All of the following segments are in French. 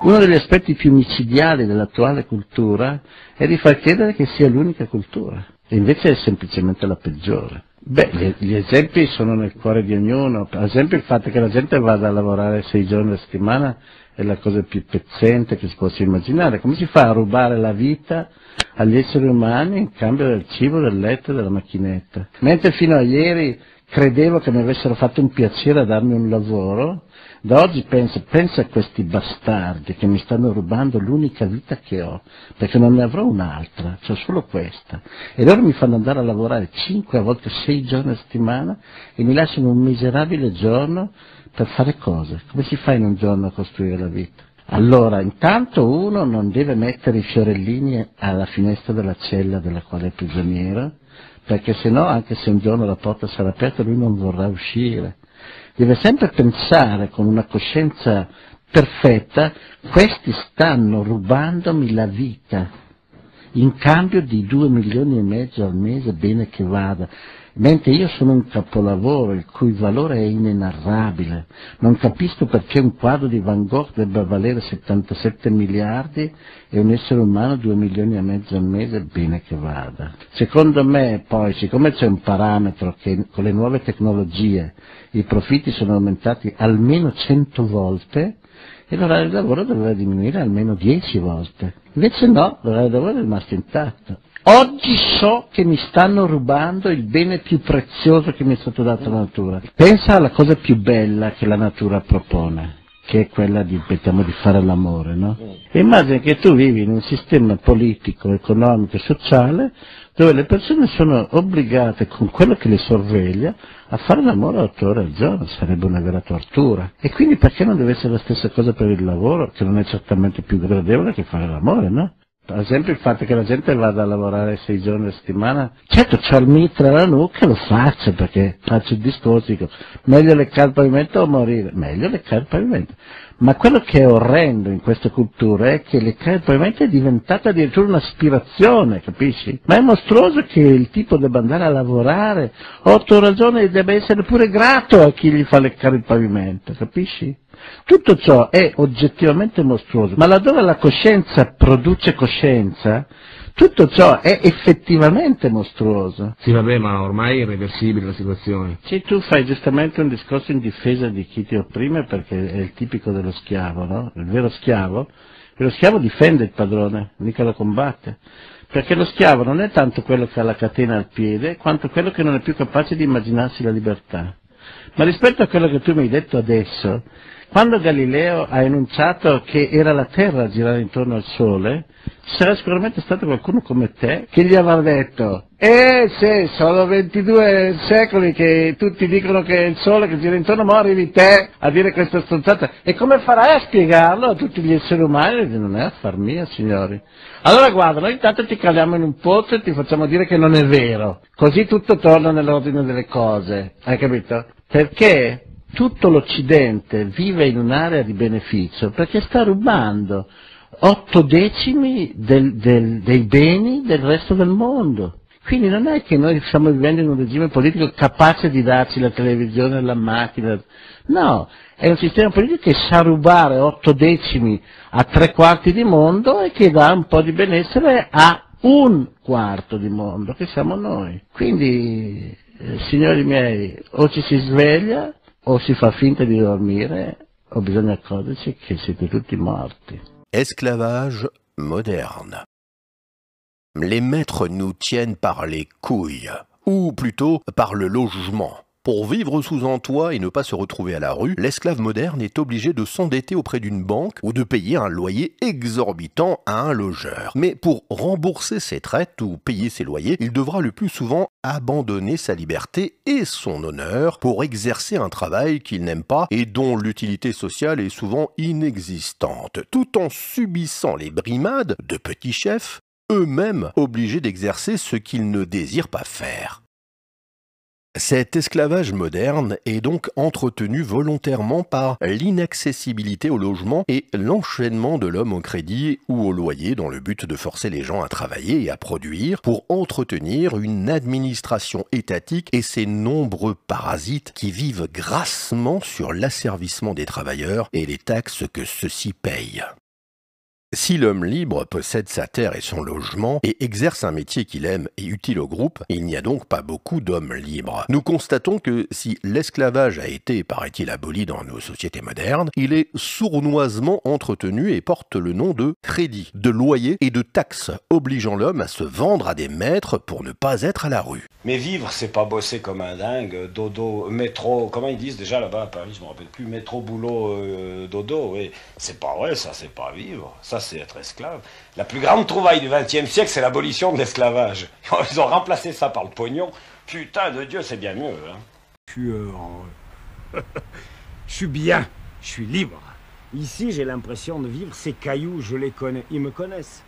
Uno degli aspetti più micidiali dell'attuale cultura è di far credere che sia l'unica cultura, e invece è semplicemente la peggiore. Beh, gli esempi sono nel cuore di ognuno. Per esempio il fatto che la gente vada a lavorare 6 giorni a settimana è la cosa più pezzente che si possa immaginare. Come si fa a rubare la vita agli esseri umani in cambio del cibo, del letto e della macchinetta? Mentre fino a ieri credevo che mi avessero fatto un piacere a darmi un lavoro, da oggi penso a questi bastardi che mi stanno rubando l'unica vita che ho, perché non ne avrò un'altra, c'ho solo questa. E loro mi fanno andare a lavorare 5, a volte 6 giorni a settimana e mi lasciano un miserabile giorno per fare cose. Come si fa in un giorno a costruire la vita? Allora, intanto uno non deve mettere i fiorellini alla finestra della cella della quale è prigioniero, perché sennò, anche se un giorno la porta sarà aperta, lui non vorrà uscire. Deve sempre pensare con una coscienza perfetta: questi stanno rubandomi la vita in cambio di 2,5 milioni al mese, bene che vada, mentre io sono un capolavoro il cui valore è inenarrabile. Non capisco perché un quadro di Van Gogh debba valere 77 miliardi e un essere umano 2,5 milioni al mese, bene che vada. Secondo me poi, siccome c'è un parametro che con le nuove tecnologie i profitti sono aumentati almeno 100 volte, e l'orario di lavoro doveva diminuire almeno 10 volte. Invece no, l'orario di lavoro è rimasto intatto. Oggi so che mi stanno rubando il bene più prezioso che mi è stato dato dalla natura. Pensa alla cosa più bella che la natura propone, che è quella di fare l'amore, no? E immagina che tu vivi in un sistema politico, economico e sociale dove le persone sono obbligate, con quello che le sorveglia, a fare l'amore 8 ore al giorno. Sarebbe una vera tortura. E quindi perché non deve essere la stessa cosa per il lavoro, che non è certamente più gradevole che fare l'amore, no? Per esempio il fatto che la gente vada a lavorare 6 giorni a settimana, certo c'ho il mitra alla nuca, lo faccio perché faccio il discorso, dico meglio leccare il pavimento o morire, meglio leccare il pavimento. Ma quello che è orrendo in questa cultura è che leccare il pavimento è diventata addirittura un'aspirazione, capisci? Ma è mostruoso che il tipo debba andare a lavorare 8 ore al giorno e debba essere pure grato a chi gli fa leccare il pavimento, capisci? Tutto ciò è oggettivamente mostruoso, ma laddove la coscienza produce coscienza, tutto ciò è effettivamente mostruoso. Sì, vabbè, ma ormai è irreversibile la situazione. Sì, tu fai giustamente un discorso in difesa di chi ti opprime, perché è il tipico dello schiavo, no? Il vero schiavo difende il padrone, mica lo combatte. Perché lo schiavo non è tanto quello che ha la catena al piede, quanto quello che non è più capace di immaginarsi la libertà. Ma rispetto a quello che tu mi hai detto adesso, quando Galileo ha enunciato che era la Terra a girare intorno al Sole, ci sarà sicuramente stato qualcuno come te che gli avrà detto: sì, sono 22 secoli che tutti dicono che è il Sole che gira intorno, ma arrivi te a dire questa stronzata. E come farai a spiegarlo a tutti gli esseri umani? Non è affar mio, signori. Allora guarda, noi intanto ti caliamo in un pozzo e ti facciamo dire che non è vero, così tutto torna nell'ordine delle cose, hai capito? Perché tutto l'Occidente vive in un'area di beneficio perché sta rubando 8 decimi dei beni del resto del mondo. Quindi non è che noi stiamo vivendo in un regime politico capace di darci la televisione, la macchina, no, è un sistema politico che sa rubare 8 decimi a 3/4 di mondo e che dà un po' di benessere a 1/4 di mondo, che siamo noi. Quindi, signori miei, o ci si sveglia o si fa finta di dormire, o bisogna accorgersi che siete tutti morti. Esclavage moderne. Les maîtres nous tiennent par les couilles, ou plutôt par le logement. Pour vivre sous un toit et ne pas se retrouver à la rue, l'esclave moderne est obligé de s'endetter auprès d'une banque ou de payer un loyer exorbitant à un logeur. Mais pour rembourser ses traites ou payer ses loyers, il devra le plus souvent abandonner sa liberté et son honneur pour exercer un travail qu'il n'aime pas et dont l'utilité sociale est souvent inexistante, tout en subissant les brimades de petits chefs, eux-mêmes obligés d'exercer ce qu'ils ne désirent pas faire. Cet esclavage moderne est donc entretenu volontairement par l'inaccessibilité au logement et l'enchaînement de l'homme au crédit ou au loyer dans le but de forcer les gens à travailler et à produire pour entretenir une administration étatique et ces nombreux parasites qui vivent grassement sur l'asservissement des travailleurs et les taxes que ceux-ci payent. Si l'homme libre possède sa terre et son logement et exerce un métier qu'il aime et utile au groupe, il n'y a donc pas beaucoup d'hommes libres. Nous constatons que si l'esclavage a été, paraît-il, aboli dans nos sociétés modernes, il est sournoisement entretenu et porte le nom de crédit, de loyer et de taxes, obligeant l'homme à se vendre à des maîtres pour ne pas être à la rue. Mais vivre, c'est pas bosser comme un dingue, dodo, métro, comment ils disent déjà là-bas à Paris, je me rappelle plus, métro, boulot, dodo, oui. C'est pas vrai, ça, c'est pas vivre, ça, c'est être esclave. La plus grande trouvaille du XXe siècle, c'est l'abolition de l'esclavage. Ils ont remplacé ça par le pognon. Putain de Dieu, c'est bien mieux, hein. Je suis heureux. Je suis bien, je suis libre. Ici, j'ai l'impression de vivre. Ces cailloux, je les connais, ils me connaissent.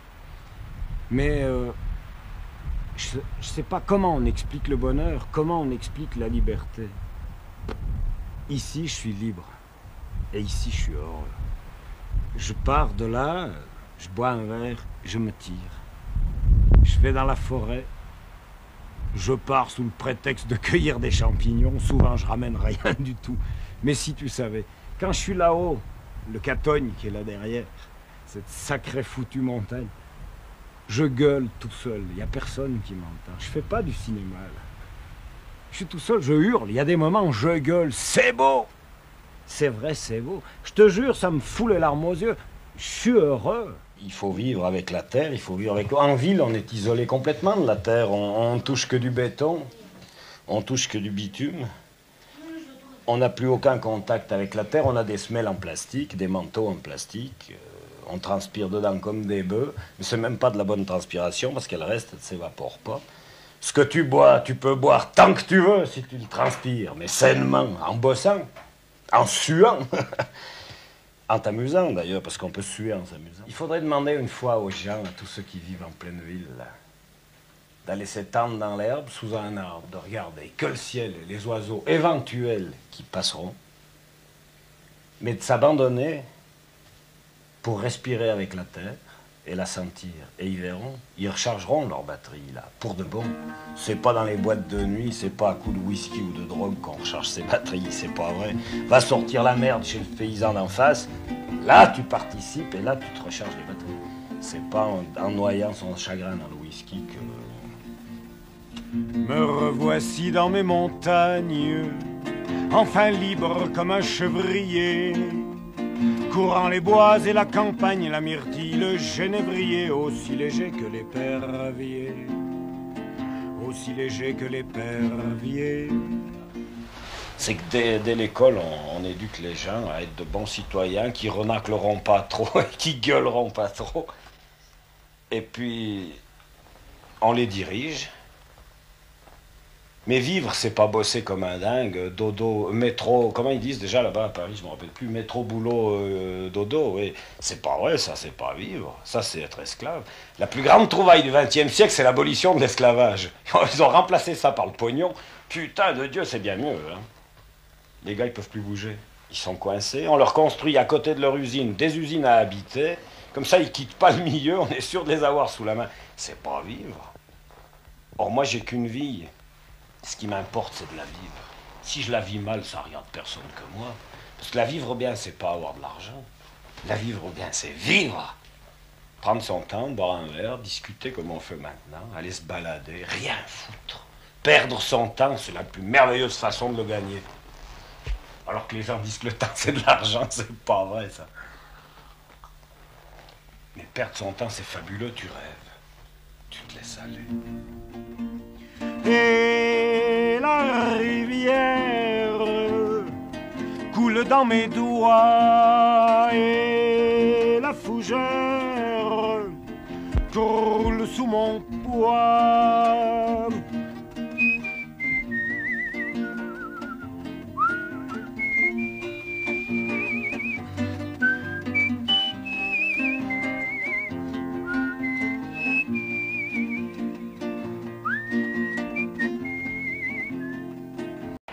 Mais je sais pas comment on explique le bonheur, comment on explique la liberté. Ici, je suis libre. Et ici, je suis heureux. Je pars de là, je bois un verre, je me tire. Je vais dans la forêt. Je pars sous le prétexte de cueillir des champignons. Souvent, je ramène rien du tout. Mais si tu savais, quand je suis là-haut, le Catogne qui est là derrière, cette sacrée foutue montagne, je gueule tout seul, il n'y a personne qui m'entend. Je fais pas du cinéma, là. Je suis tout seul, je hurle. Il y a des moments où je gueule. C'est beau! C'est vrai, c'est beau. Je te jure, ça me fout les larmes aux yeux. Je suis heureux. Il faut vivre avec la terre, il faut vivre avec l'eau. En ville, on est isolé complètement de la terre. On touche que du béton, on touche que du bitume. On n'a plus aucun contact avec la terre. On a des semelles en plastique, des manteaux en plastique. On transpire dedans comme des bœufs. Mais c'est même pas de la bonne transpiration parce qu'elle reste, elle ne s'évapore pas. Ce que tu bois, tu peux boire tant que tu veux si tu le transpires, mais sainement, en bossant, en suant, en t'amusant d'ailleurs, parce qu'on peut suer en s'amusant. Il faudrait demander une fois aux gens, à tous ceux qui vivent en pleine ville, d'aller s'étendre dans l'herbe sous un arbre, de regarder que le ciel et les oiseaux éventuels qui passeront, mais de s'abandonner pour respirer avec la terre et la sentir. Et ils verront, ils rechargeront leur batterie, là, pour de bon. C'est pas dans les boîtes de nuit, c'est pas à coup de whisky ou de drogue qu'on recharge ses batteries, c'est pas vrai. Va sortir la merde chez le paysan d'en face, là tu participes et là tu te recharges les batteries. C'est pas en noyant son chagrin dans le whisky que... Me revoici dans mes montagnes, enfin libre comme un chevrier. Courant les bois et la campagne, la myrtille, le genévrier, aussi léger que l'épervier, aussi léger que l'épervier. C'est que dès l'école, on éduque les gens à être de bons citoyens qui renacleront pas trop et qui gueuleront pas trop. Et puis, on les dirige. Mais vivre, c'est pas bosser comme un dingue, dodo, métro, comment ils disent déjà là-bas à Paris, je me rappelle plus, métro, boulot, dodo, oui. C'est pas vrai, ça, c'est pas vivre, ça, c'est être esclave. La plus grande trouvaille du XXe siècle, c'est l'abolition de l'esclavage. Ils ont remplacé ça par le pognon. Putain de Dieu, c'est bien mieux, hein. Les gars, ils peuvent plus bouger. Ils sont coincés, on leur construit à côté de leur usine des usines à habiter, comme ça, ils quittent pas le milieu, on est sûr de les avoir sous la main. C'est pas vivre. Or, moi, j'ai qu'une vie. Ce qui m'importe, c'est de la vivre. Si je la vis mal, ça regarde personne que moi. Parce que la vivre bien, c'est pas avoir de l'argent. La vivre bien, c'est vivre. Prendre son temps, boire un verre, discuter comme on fait maintenant, aller se balader, rien foutre. Perdre son temps, c'est la plus merveilleuse façon de le gagner. Alors que les gens disent que le temps, c'est de l'argent, c'est pas vrai, ça. Mais perdre son temps, c'est fabuleux, tu rêves. Tu te laisses aller. Et la rivière coule dans mes doigts et la fougère coule sous mon poids.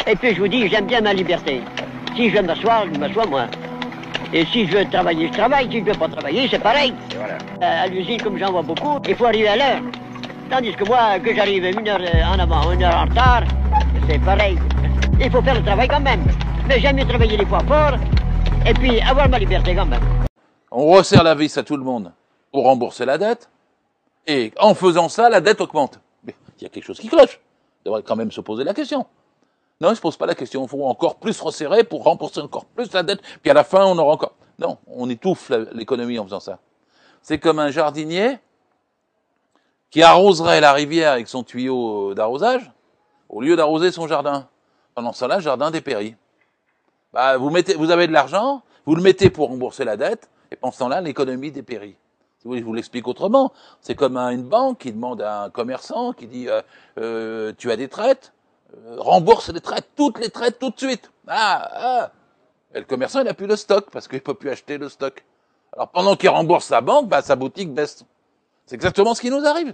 Et puis je vous dis, j'aime bien ma liberté. Si je veux m'asseoir, je m'assois moi. Et si je veux travailler, je travaille. Si je veux pas travailler, c'est pareil. Voilà. À l'usine, comme j'en vois beaucoup, il faut arriver à l'heure. Tandis que moi, que j'arrive 1 heure en avant, 1 heure en retard, c'est pareil. Il faut faire le travail quand même. Mais j'aime mieux travailler des fois fort, et puis avoir ma liberté quand même. On resserre la vis à tout le monde. pour rembourser la dette, et en faisant ça, la dette augmente. Mais il y a quelque chose qui cloche. On devrait quand même se poser la question. Non, il ne se pose pas la question. Il faut encore plus resserrer pour rembourser encore plus la dette, puis à la fin, on aura encore... Non, on étouffe l'économie en faisant ça. C'est comme un jardinier qui arroserait la rivière avec son tuyau d'arrosage, au lieu d'arroser son jardin. Pendant ce temps-là, le jardin dépérit. Bah, vous avez de l'argent, vous le mettez pour rembourser la dette, et pendant ce temps-là, l'économie dépérit. Si je vous l'explique autrement, c'est comme une banque qui demande à un commerçant, qui dit tu as des traites, rembourse les traites, toutes les traites tout de suite. Et le commerçant, il n'a plus le stock, parce qu'il ne peut plus acheter le stock. Alors pendant qu'il rembourse sa banque, bah, sa boutique baisse. C'est exactement ce qui nous arrive.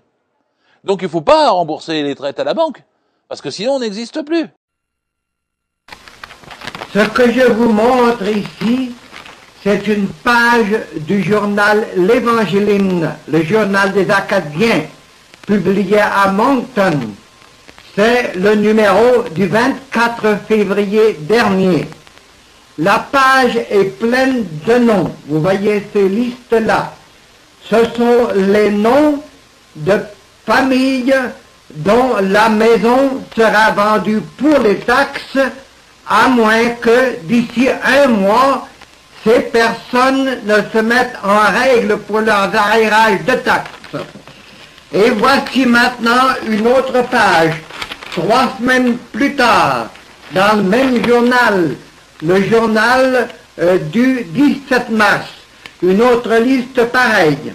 Donc il ne faut pas rembourser les traites à la banque, parce que sinon on n'existe plus. Ce que je vous montre ici, c'est une page du journal L'Évangéline, le journal des Acadiens, publié à Moncton. C'est le numéro du 24 février dernier. La page est pleine de noms. Vous voyez ces listes-là. Ce sont les noms de familles dont la maison sera vendue pour les taxes, à moins que d'ici un mois, ces personnes ne se mettent en règle pour leurs arrérages de taxes. Et voici maintenant une autre page, 3 semaines plus tard, dans le même journal, le journal du 17 mars, une autre liste pareille.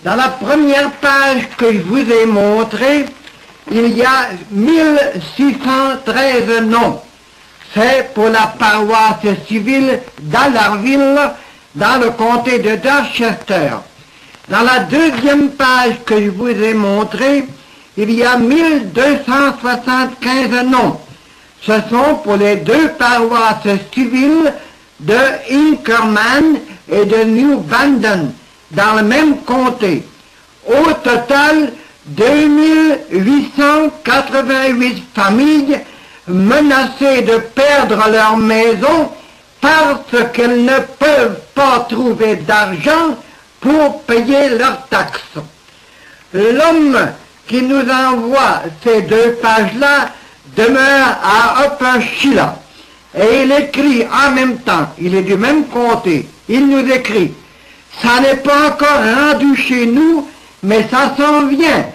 Dans la première page que je vous ai montrée, il y a 1613 noms. C'est pour la paroisse civile d'Allarville, dans le comté de Dorchester. Dans la deuxième page que je vous ai montrée, il y a 1275 noms. Ce sont pour les 2 paroisses civiles de Inkerman et de New Bandon, dans le même comté. Au total, 2888 familles menacées de perdre leur maison parce qu'elles ne peuvent pas trouver d'argent pour payer leurs taxes. L'homme qui nous envoie ces 2 pages-là demeure à Upper Sheila. Et il écrit en même temps, il est du même comté, il nous écrit, ça n'est pas encore rendu chez nous, mais ça s'en vient.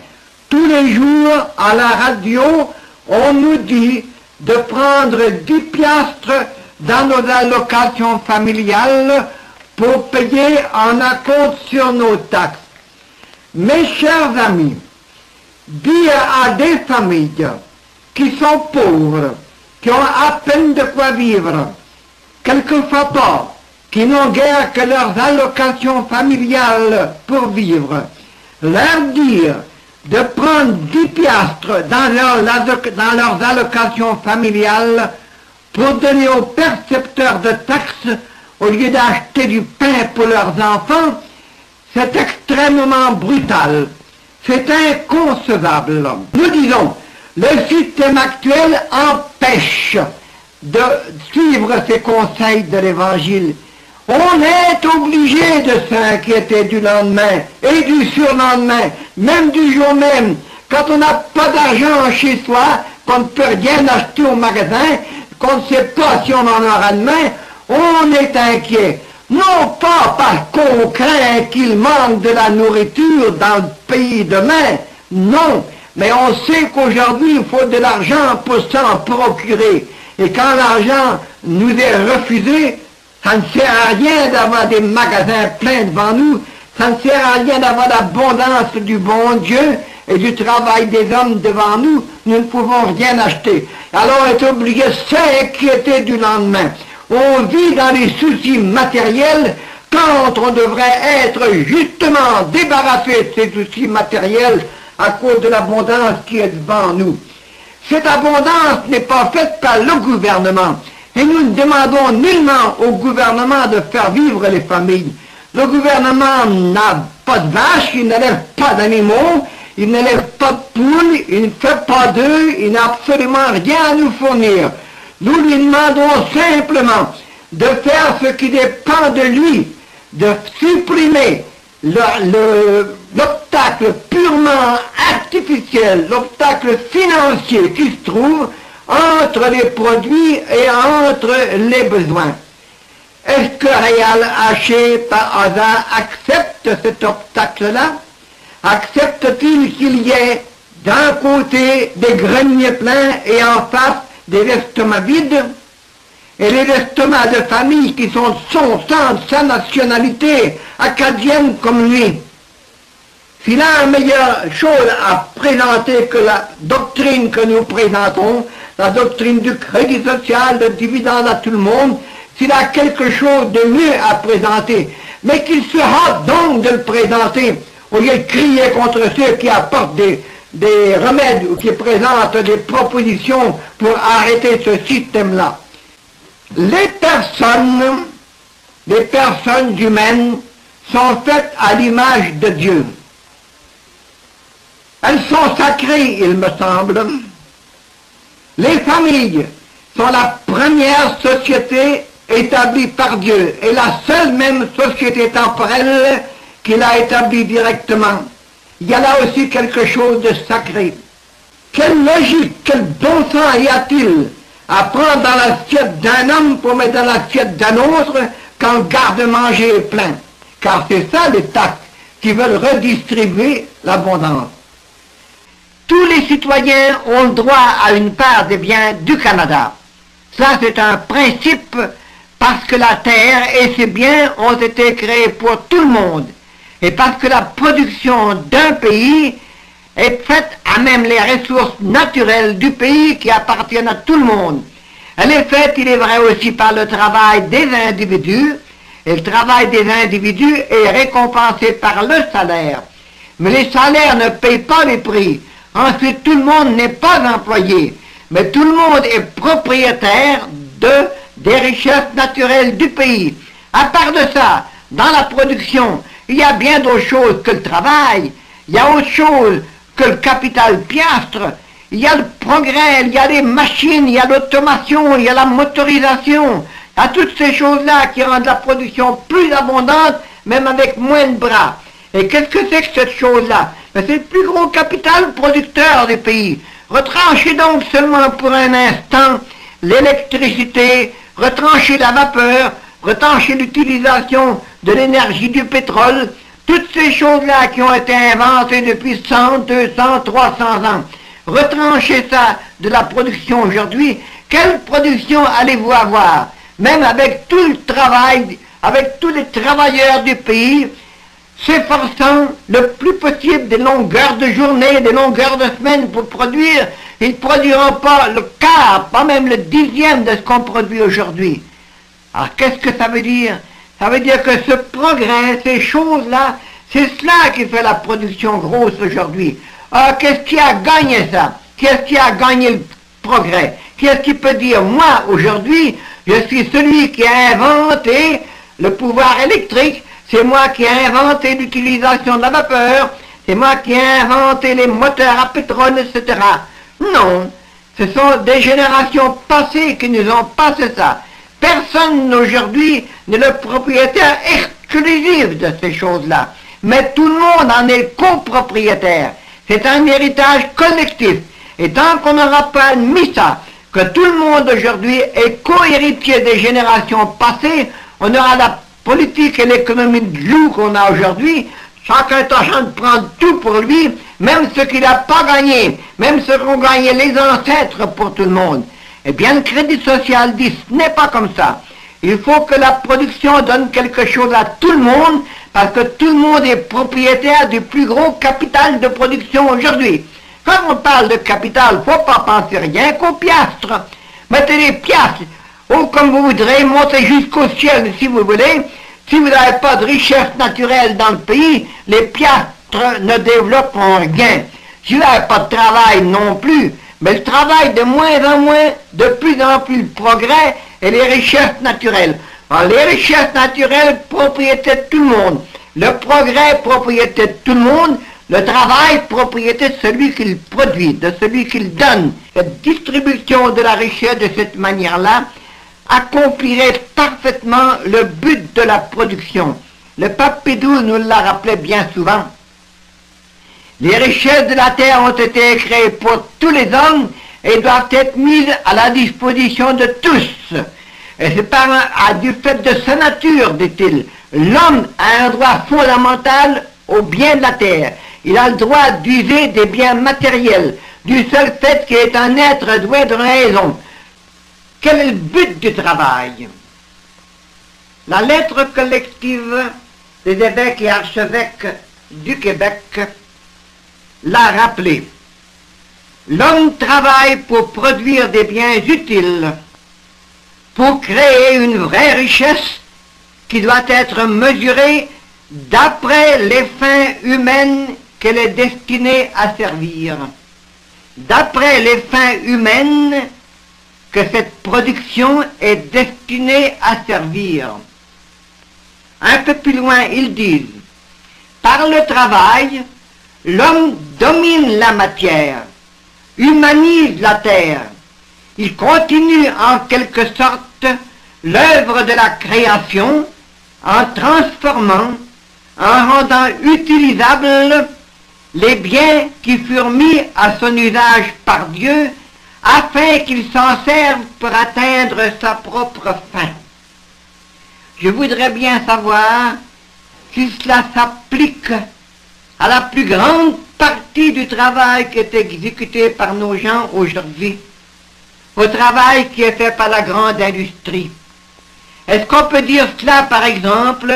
Tous les jours, à la radio, on nous dit de prendre 10 piastres dans nos allocations familiales pour payer en acompte sur nos taxes. Mes chers amis, dire à des familles qui sont pauvres, qui ont à peine de quoi vivre, quelquefois pas, qui n'ont guère que leurs allocations familiales pour vivre, leur dire de prendre 10 piastres dans leurs allocations familiales pour donner aux percepteurs de taxes au lieu d'acheter du pain pour leurs enfants, c'est extrêmement brutal. C'est inconcevable. Nous disons, le système actuel empêche de suivre ces conseils de l'Évangile. On est obligé de s'inquiéter du lendemain et du surlendemain, même du jour même. Quand on n'a pas d'argent chez soi, qu'on ne peut rien acheter au magasin, qu'on ne sait pas si on en aura demain, on est inquiet. Non pas parce qu'on craint qu'il manque de la nourriture dans le pays demain, non, mais on sait qu'aujourd'hui il faut de l'argent pour s'en procurer. Et quand l'argent nous est refusé, ça ne sert à rien d'avoir des magasins pleins devant nous, ça ne sert à rien d'avoir l'abondance du bon Dieu et du travail des hommes devant nous, nous ne pouvons rien acheter. Alors on est obligé de s'inquiéter du lendemain. On vit dans les soucis matériels quand on devrait être justement débarrassé de ces soucis matériels à cause de l'abondance qui est devant nous. Cette abondance n'est pas faite par le gouvernement. Et nous ne demandons nullement au gouvernement de faire vivre les familles. Le gouvernement n'a pas de vaches, il n'élève pas d'animaux, il n'élève pas de poules, il ne fait pas d'œufs, il n'a absolument rien à nous fournir. Nous lui demandons simplement de faire ce qui dépend de lui, de supprimer l'obstacle purement artificiel, l'obstacle financier qui se trouve entre les produits et entre les besoins. Est-ce que Réal Haché, par hasard, accepte cet obstacle-là? Accepte-t-il qu'il y ait d'un côté des greniers pleins et en face des estomacs vides? Et les estomacs de famille qui sont sans sa nationalité, acadienne comme lui. S'il a une meilleure chose à présenter que la doctrine que nous présentons, la doctrine du crédit social, de dividende à tout le monde, s'il a quelque chose de mieux à présenter, mais qu'il se hâte donc de le présenter, au lieu de crier contre ceux qui apportent des remèdes ou qui présentent des propositions pour arrêter ce système-là. Les personnes humaines sont faites à l'image de Dieu. Elles sont sacrées, il me semble. Les familles sont la première société établie par Dieu et la seule même société temporelle qu'il a établie directement. Il y a là aussi quelque chose de sacré. Quelle logique, quel bon sens y a-t-il à prendre dans l'assiette d'un homme pour mettre dans l'assiette d'un autre quand le garde-manger est plein? Car c'est ça les taxes qui veulent redistribuer l'abondance. Tous les citoyens ont le droit à une part des biens du Canada. Ça, c'est un principe parce que la terre et ses biens ont été créés pour tout le monde. Et parce que la production d'un pays est faite à même les ressources naturelles du pays qui appartiennent à tout le monde. Elle est faite, il est vrai aussi, par le travail des individus, et le travail des individus est récompensé par le salaire. Mais les salaires ne payent pas les prix. Ensuite, tout le monde n'est pas employé, mais tout le monde est propriétaire des richesses naturelles du pays. À part de ça, dans la production, il y a bien d'autres choses que le travail, il y a autre chose que le capital piastre, il y a le progrès, il y a les machines, il y a l'automation, il y a la motorisation, il y a toutes ces choses-là qui rendent la production plus abondante, même avec moins de bras. Et qu'est-ce que c'est que cette chose-là? C'est le plus gros capital producteur du pays. Retranchez donc seulement pour un instant l'électricité, retranchez la vapeur, retranchez l'utilisation de l'énergie du pétrole, toutes ces choses-là qui ont été inventées depuis 100, 200, 300 ans. Retranchez ça de la production aujourd'hui. Quelle production allez-vous avoir? Même avec tout le travail, avec tous les travailleurs du pays, s'efforçant le plus possible des longueurs de journée, des longueurs de semaine pour produire, ils ne produiront pas le quart, pas même le dixième de ce qu'on produit aujourd'hui. Alors qu'est-ce que ça veut dire? Ça veut dire que ce progrès, ces choses-là, c'est cela qui fait la production grosse aujourd'hui. Alors qu'est-ce qui a gagné ça? Qu'est-ce qui a gagné le progrès? Qu'est-ce qui peut dire, moi, aujourd'hui, je suis celui qui a inventé le pouvoir électrique, c'est moi qui ai inventé l'utilisation de la vapeur, c'est moi qui ai inventé les moteurs à pétrole, etc. Non, ce sont des générations passées qui nous ont passé ça. Personne aujourd'hui n'est le propriétaire exclusif de ces choses-là, mais tout le monde en est le copropriétaire. C'est un héritage collectif. Et tant qu'on n'aura pas admis ça, que tout le monde aujourd'hui est co-héritier des générations passées, on aura la politique et l'économie de loup qu'on a aujourd'hui, chacun est en train de prendre tout pour lui, même ce qu'il n'a pas gagné, même ce qu'ont gagné les ancêtres pour tout le monde. Eh bien, le crédit social dit, ce n'est pas comme ça. Il faut que la production donne quelque chose à tout le monde, parce que tout le monde est propriétaire du plus gros capital de production aujourd'hui. Quand on parle de capital, il ne faut pas penser rien qu'aux piastres. Mettez les piastres, ou comme vous voudrez, montez jusqu'au ciel si vous voulez. Si vous n'avez pas de richesse naturelle dans le pays, les piastres ne développeront rien. Si vous n'avez pas de travail non plus, mais le travail de moins en moins, de plus en plus le progrès et les richesses naturelles. Alors, les richesses naturelles, propriété de tout le monde. Le progrès, propriété de tout le monde. Le travail, propriété de celui qui le produit, de celui qui le donne. Cette distribution de la richesse de cette manière-là accomplirait parfaitement le but de la production. Le pape Pidou nous l'a rappelé bien souvent. Les richesses de la terre ont été créées pour tous les hommes et doivent être mises à la disposition de tous. Et c'est du fait de sa nature, dit-il. L'homme a un droit fondamental aux biens de la terre. Il a le droit d'user des biens matériels, du seul fait qu'il est un être doué de raison. Quel est le but du travail? La lettre collective des évêques et archevêques du Québec l'a rappelé. L'homme travaille pour produire des biens utiles, pour créer une vraie richesse qui doit être mesurée d'après les fins humaines qu'elle est destinée à servir. D'après les fins humaines que cette production est destinée à servir. Un peu plus loin, ils disent, par le travail, l'homme domine la matière, humanise la terre. Il continue en quelque sorte l'œuvre de la création en transformant, en rendant utilisables les biens qui furent mis à son usage par Dieu afin qu'il s'en serve pour atteindre sa propre fin. Je voudrais bien savoir si cela s'applique à la plus grande partie du travail qui est exécuté par nos gens aujourd'hui, au travail qui est fait par la grande industrie. Est-ce qu'on peut dire cela, par exemple,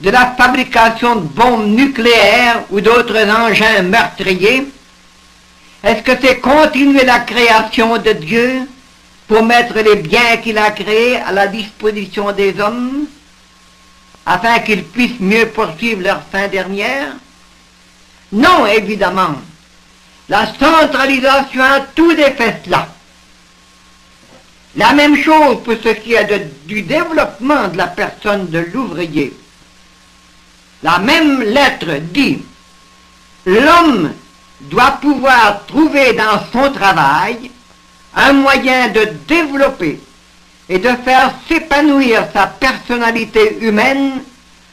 de la fabrication de bombes nucléaires ou d'autres engins meurtriers? Est-ce que c'est continuer la création de Dieu pour mettre les biens qu'il a créés à la disposition des hommes, afin qu'ils puissent mieux poursuivre leur fin dernière? Non, évidemment. La centralisation a tout défait cela. La même chose pour ce qui est du développement de la personne de l'ouvrier. La même lettre dit, l'homme doit pouvoir trouver dans son travail un moyen de développer et de faire s'épanouir sa personnalité humaine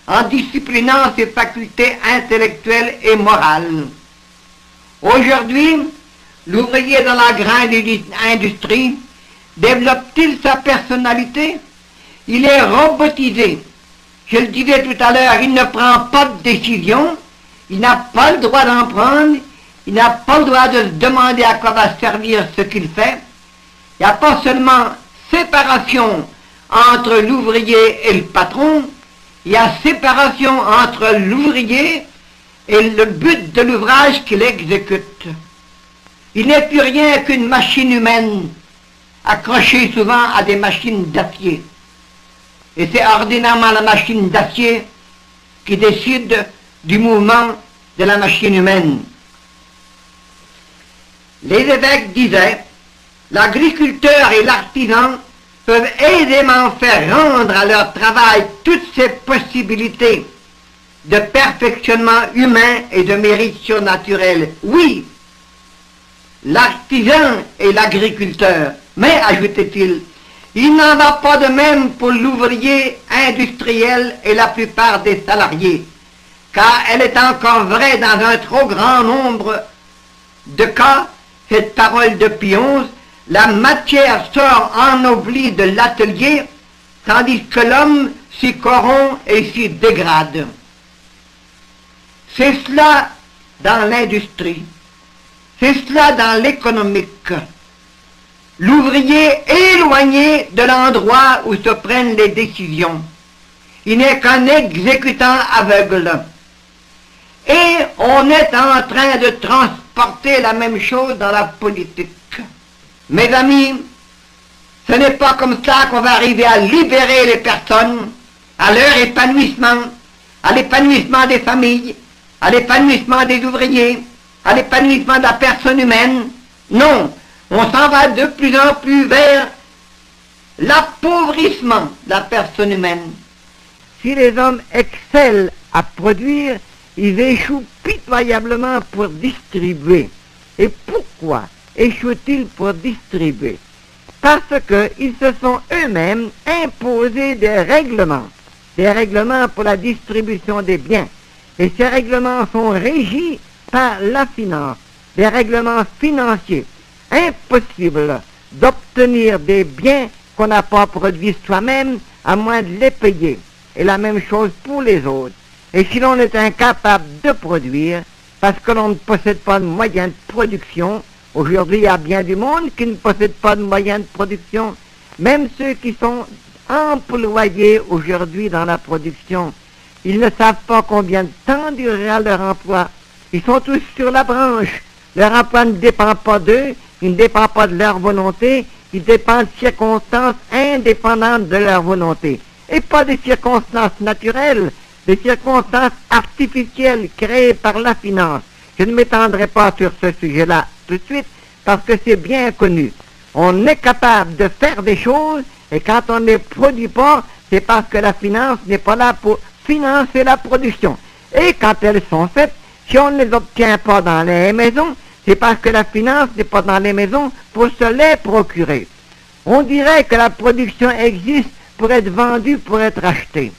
en disciplinant ses facultés intellectuelles et morales. Aujourd'hui, l'ouvrier dans la grande industrie développe-t-il sa personnalité? Il est robotisé. Je le disais tout à l'heure, il ne prend pas de décision, il n'a pas le droit d'en prendre, il n'a pas le droit de se demander à quoi va servir ce qu'il fait. Il n'y a pas seulement séparation entre l'ouvrier et le patron, il y a séparation entre l'ouvrier et le but de l'ouvrage qu'il exécute. Il n'est plus rien qu'une machine humaine, accrochée souvent à des machines d'acier. Et c'est ordinairement la machine d'acier qui décide du mouvement de la machine humaine. Les évêques disaient, l'agriculteur et l'artisan peuvent aisément faire rendre à leur travail toutes ces possibilités de perfectionnement humain et de mérite surnaturel. Oui, l'artisan et l'agriculteur, mais, ajoutait-il, il n'en va pas de même pour l'ouvrier industriel et la plupart des salariés, car elle est encore vraie dans un trop grand nombre de cas, cette parole de Pie XI, la matière sort ennoblie de l'atelier, tandis que l'homme s'y corrompt et s'y dégrade. C'est cela dans l'industrie, c'est cela dans l'économique. L'ouvrier éloigné de l'endroit où se prennent les décisions. Il n'est qu'un exécutant aveugle. Et on est en train de transporter la même chose dans la politique. Mes amis, ce n'est pas comme ça qu'on va arriver à libérer les personnes, à leur épanouissement, à l'épanouissement des familles, à l'épanouissement des ouvriers, à l'épanouissement de la personne humaine. Non, on s'en va de plus en plus vers l'appauvrissement de la personne humaine. Si les hommes excellent à produire, ils échouent pitoyablement pour distribuer. Et pourquoi échouent-ils pour distribuer? Parce qu'ils se sont eux-mêmes imposés des règlements. des règlements pour la distribution des biens. Et ces règlements sont régis par la finance, des règlements financiers. Impossible d'obtenir des biens qu'on n'a pas produits soi-même à moins de les payer. Et la même chose pour les autres. Et si l'on est incapable de produire, parce que l'on ne possède pas de moyens de production, aujourd'hui il y a bien du monde qui ne possède pas de moyens de production, même ceux qui sont employés aujourd'hui dans la production, ils ne savent pas combien de temps durera leur emploi. Ils sont tous sur la branche. Leur emploi ne dépend pas d'eux, il ne dépend pas de leur volonté, il dépend de circonstances indépendantes de leur volonté. Et pas des circonstances naturelles, des circonstances artificielles créées par la finance. Je ne m'étendrai pas sur ce sujet-là tout de suite, parce que c'est bien connu. On est capable de faire des choses, et quand on ne les produit pas, c'est parce que la finance n'est pas là pour financer la production. Et quand elles sont faites, si on ne les obtient pas dans les maisons, c'est parce que la finance n'est pas dans les maisons pour se les procurer. On dirait que la production existe pour être vendue, pour être achetée.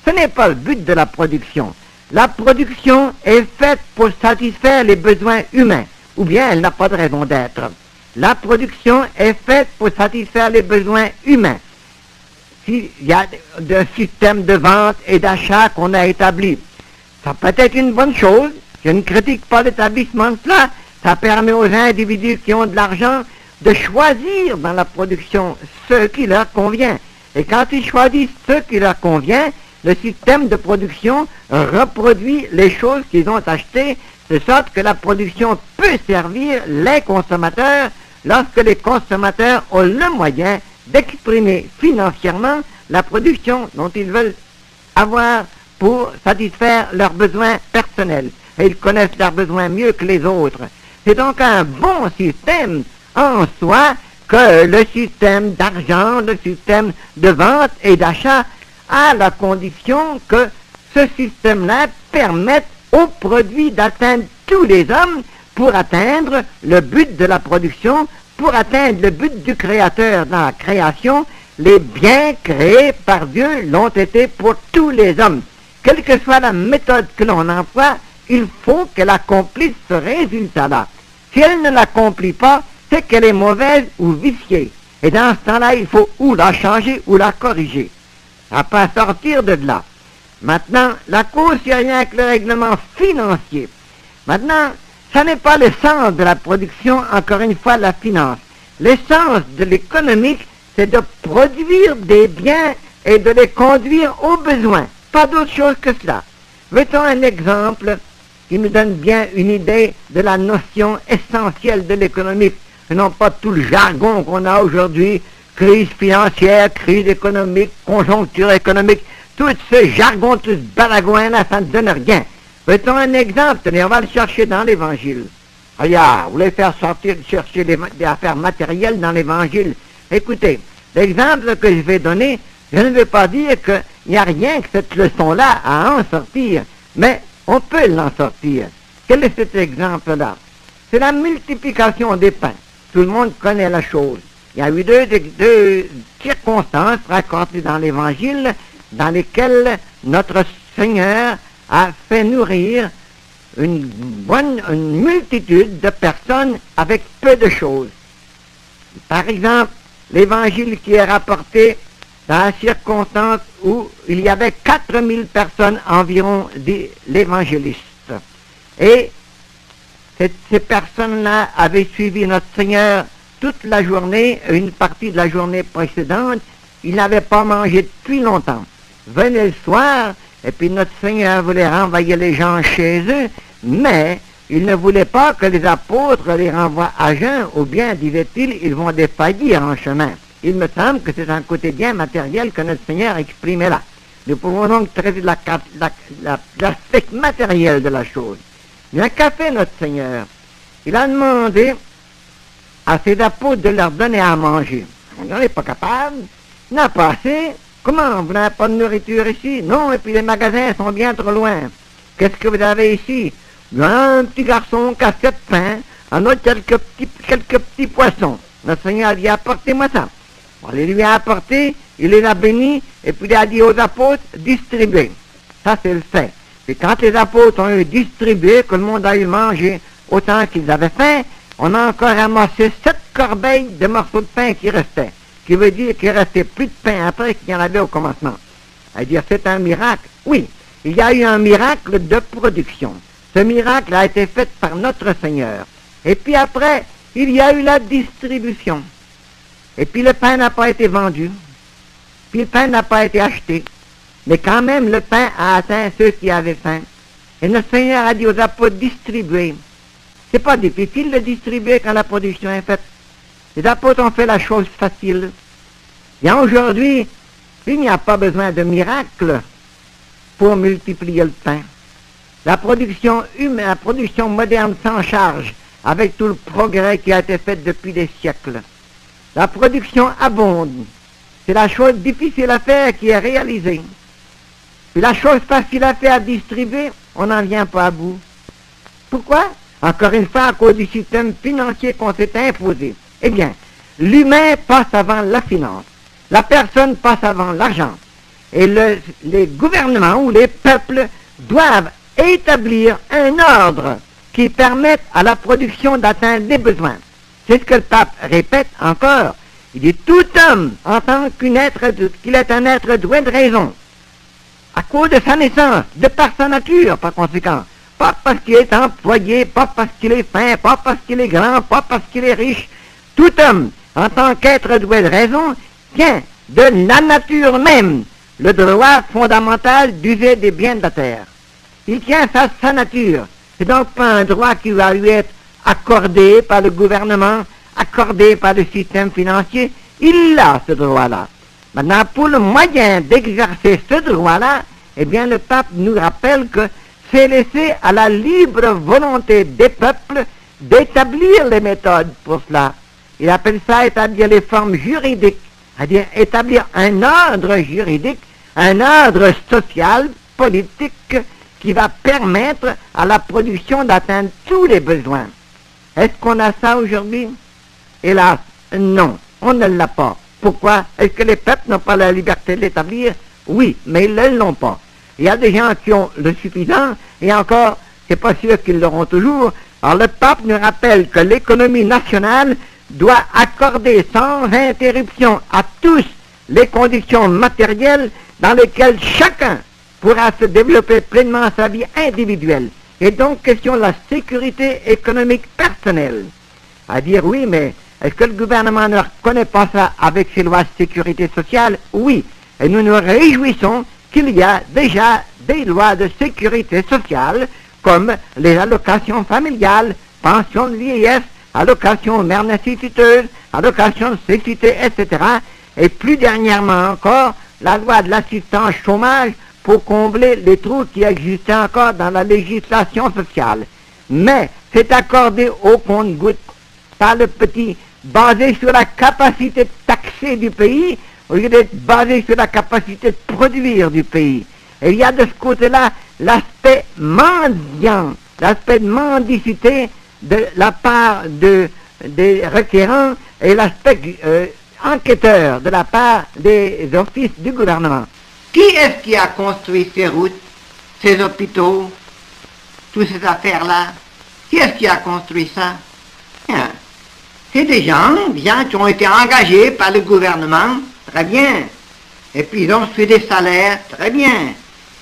Ce n'est pas le but de la production. La production est faite pour satisfaire les besoins humains, ou bien elle n'a pas de raison d'être. La production est faite pour satisfaire les besoins humains. S'il y a un système de vente et d'achat qu'on a établi, ça peut être une bonne chose. Je ne critique pas l'établissement de cela. Ça permet aux individus qui ont de l'argent de choisir dans la production ce qui leur convient. Et quand ils choisissent ce qui leur convient, le système de production reproduit les choses qu'ils ont achetées, de sorte que la production peut servir les consommateurs lorsque les consommateurs ont le moyen d'exprimer financièrement la production dont ils veulent avoir pour satisfaire leurs besoins personnels. Et ils connaissent leurs besoins mieux que les autres. C'est donc un bon système en soi que le système d'argent, le système de vente et d'achat, à la condition que ce système-là permette aux produits d'atteindre tous les hommes pour atteindre le but de la production, pour atteindre le but du créateur dans la création. Les biens créés par Dieu l'ont été pour tous les hommes. Quelle que soit la méthode que l'on emploie, il faut qu'elle accomplisse ce résultat-là. Si elle ne l'accomplit pas, c'est qu'elle est mauvaise ou viciée. Et dans ce temps-là, il faut ou la changer ou la corriger. Ça peut sortir de là. Maintenant, la cause, c'est rien que le règlement financier. Maintenant, ça n'est pas l'essence de la production, encore une fois, la finance. L'essence de l'économique, c'est de produire des biens et de les conduire aux besoins. Pas d'autre chose que cela. Mettons un exemple qui nous donne bien une idée de la notion essentielle de l'économique, et non pas tout le jargon qu'on a aujourd'hui, crise financière, crise économique, conjoncture économique, tout ce jargon, tout ce balagouin-là, ça ne donne rien. Mettons un exemple, tenez, on va le chercher dans l'Évangile. Ah, vous voulez chercher des affaires matérielles dans l'Évangile. Écoutez, l'exemple que je vais donner, je ne veux pas dire qu'il n'y a rien que cette leçon-là à en sortir, mais on peut l'en sortir. Quel est cet exemple-là? C'est la multiplication des pains. Tout le monde connaît la chose. Il y a eu deux circonstances racontées dans l'Évangile dans lesquelles notre Seigneur a fait nourrir une multitude de personnes avec peu de choses. Par exemple, l'Évangile qui est rapporté dans la circonstance où il y avait 4000 personnes environ dit l'évangéliste. Et ces personnes-là avaient suivi notre Seigneur toute la journée, une partie de la journée précédente. Ils n'avaient pas mangé depuis longtemps. Venait le soir, et puis notre Seigneur voulait renvoyer les gens chez eux, mais il ne voulait pas que les apôtres les renvoient à jeun, ou bien, disait-il, ils vont défaillir en chemin. Il me semble que c'est un côté bien matériel que notre Seigneur exprimait là. Nous pouvons donc traiter l'aspect matériel de la chose. Bien qu'a fait notre Seigneur? Il a demandé à ses apôtres de leur donner à manger. On n'en est pas capable, il n'a pas assez. Comment? Vous n'avez pas de nourriture ici? Non, et puis les magasins sont bien trop loin. Qu'est-ce que vous avez ici? Il y a un petit garçon qui a 7 pains, un autre quelques petits poissons. Notre Seigneur a dit, apportez-moi ça. On les lui a apporté, il les a bénis, et puis il a dit aux apôtres, distribuez. Ça, c'est le fait. Et quand les apôtres ont eu distribué, que le monde a eu mangé autant qu'ils avaient faim, on a encore ramassé 7 corbeilles de morceaux de pain qui restaient. Qui veut dire qu'il restait plus de pain après qu'il y en avait au commencement. C'est-à-dire, c'est un miracle. Oui, il y a eu un miracle de production. Ce miracle a été fait par notre Seigneur. Et puis après, il y a eu la distribution. Et puis le pain n'a pas été vendu. Puis le pain n'a pas été acheté. Mais quand même, le pain a atteint ceux qui avaient faim. Et notre Seigneur a dit aux apôtres, distribuez. C'est pas difficile de distribuer quand la production est faite. Les apôtres ont fait la chose facile. Et aujourd'hui, il n'y a pas besoin de miracle pour multiplier le pain. La production humaine, la production moderne s'en charge avec tout le progrès qui a été fait depuis des siècles. La production abonde. C'est la chose difficile à faire qui est réalisée. Puis la chose facile à faire, à distribuer, on n'en vient pas à bout. Pourquoi? Encore une fois, à cause du système financier qu'on s'est imposé. Eh bien, l'humain passe avant la finance. La personne passe avant l'argent. Et les gouvernements ou les peuples doivent établir un ordre qui permette à la production d'atteindre les besoins. C'est ce que le pape répète encore. Il dit, tout homme, en tant qu'il est un être doué de raison, à cause de sa naissance, de par sa nature, par conséquent, pas parce qu'il est employé, pas parce qu'il est fin, pas parce qu'il est grand, pas parce qu'il est riche, tout homme, en tant qu'être doué de raison, tient de la nature même le droit fondamental d'user des biens de la terre. Il tient ça sa nature. C'est donc pas un droit qui va lui être accordé par le gouvernement, accordé par le système financier. Il a ce droit-là. Maintenant, pour le moyen d'exercer ce droit-là, eh bien, le pape nous rappelle que c'est laissé à la libre volonté des peuples d'établir les méthodes pour cela. Il appelle ça établir les formes juridiques, c'est-à-dire établir un ordre juridique, un ordre social, politique, qui va permettre à la production d'atteindre tous les besoins. Est-ce qu'on a ça aujourd'hui? Hélas, non, on ne l'a pas. Pourquoi? Est-ce que les peuples n'ont pas la liberté de l'établir? Oui, mais ils ne l'ont pas. Il y a des gens qui ont le suffisant, et encore, c'est pas sûr qu'ils l'auront toujours. Alors le pape nous rappelle que l'économie nationale doit accorder sans interruption à tous les conditions matérielles dans lesquelles chacun pourra se développer pleinement sa vie individuelle. Et donc, question de la sécurité économique personnelle. À dire, oui, mais est-ce que le gouvernement ne reconnaît pas ça avec ses lois de sécurité sociale? Oui. Et nous nous réjouissons qu'il y a déjà des lois de sécurité sociale, comme les allocations familiales, pensions de vieillesse, allocations aux mères nécessiteuses, allocations de cécité, etc. Et plus dernièrement encore, la loi de l'assistance chômage pour combler les trous qui existaient encore dans la législation sociale. Mais c'est accordé au compte-gouttes par le petit, basé sur la capacité de taxer du pays, au lieu d'être basé sur la capacité de produire du pays. Et il y a de ce côté-là l'aspect mendiant, l'aspect de mendicité de la part des requérants et l'aspect enquêteur de la part des offices du gouvernement. Qui est-ce qui a construit ces routes, ces hôpitaux, toutes ces affaires-là? Qui est-ce qui a construit ça? Bien. C'est des gens qui ont été engagés par le gouvernement, très bien. Et puis ils ont reçu des salaires, très bien.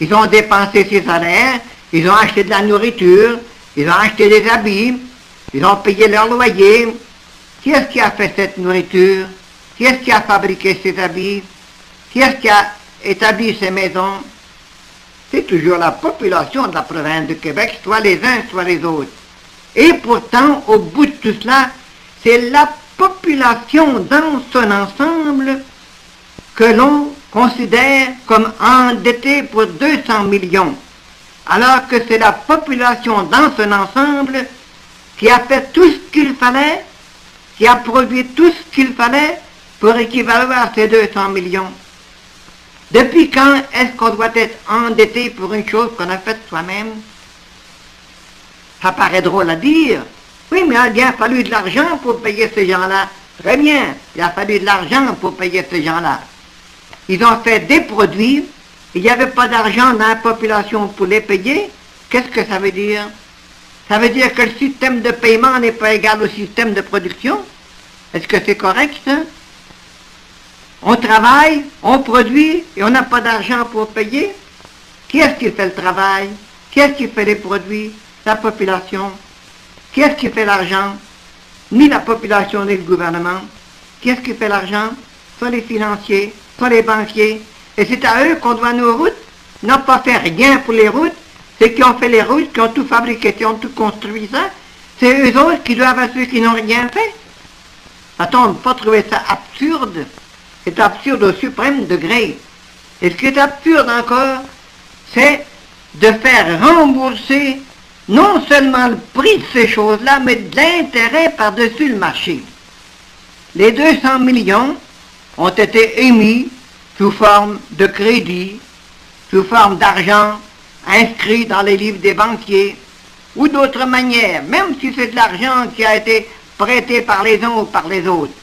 Ils ont dépensé ces salaires, ils ont acheté de la nourriture, ils ont acheté des habits, ils ont payé leur loyer. Qui est-ce qui a fait cette nourriture? Qui est-ce qui a fabriqué ces habits? Qui est-ce qui a établi ces maisons? C'est toujours la population de la province de Québec, soit les uns, soit les autres. Et pourtant, au bout de tout cela, c'est la population dans son ensemble que l'on considère comme endettée pour 200 millions, alors que c'est la population dans son ensemble qui a fait tout ce qu'il fallait, qui a produit tout ce qu'il fallait pour équivaloir ces 200 millions. Depuis quand est-ce qu'on doit être endetté pour une chose qu'on a faite soi-même? Ça paraît drôle à dire. Oui, mais il a bien fallu de l'argent pour payer ces gens-là. Très bien, il a fallu de l'argent pour payer ces gens-là. ils ont fait des produits, il n'y avait pas d'argent dans la population pour les payer. Qu'est-ce que ça veut dire? Ça veut dire que le système de paiement n'est pas égal au système de production? Est-ce que c'est correct, ça? On travaille, on produit, et on n'a pas d'argent pour payer. Qui est-ce qui fait le travail? Qui est-ce qui fait les produits? La population. Qui est-ce qui fait l'argent? Ni la population ni le gouvernement. Qui est-ce qui fait l'argent? Soit les financiers, soit les banquiers. Et c'est à eux qu'on doit nos routes. Ils n'ont pas fait rien pour les routes. C'est qui ont fait les routes, qui ont tout fabriqué, qui ont tout construit ça. C'est eux autres qui doivent à ceux qui n'ont rien fait. Attends, on ne peut pas trouver ça absurde. C'est absurde au suprême degré. Et ce qui est absurde encore, c'est de faire rembourser non seulement le prix de ces choses-là, mais de l'intérêt par-dessus le marché. Les 200 millions ont été émis sous forme de crédit, sous forme d'argent inscrit dans les livres des banquiers, ou d'autres manières, même si c'est de l'argent qui a été prêté par les uns ou par les autres.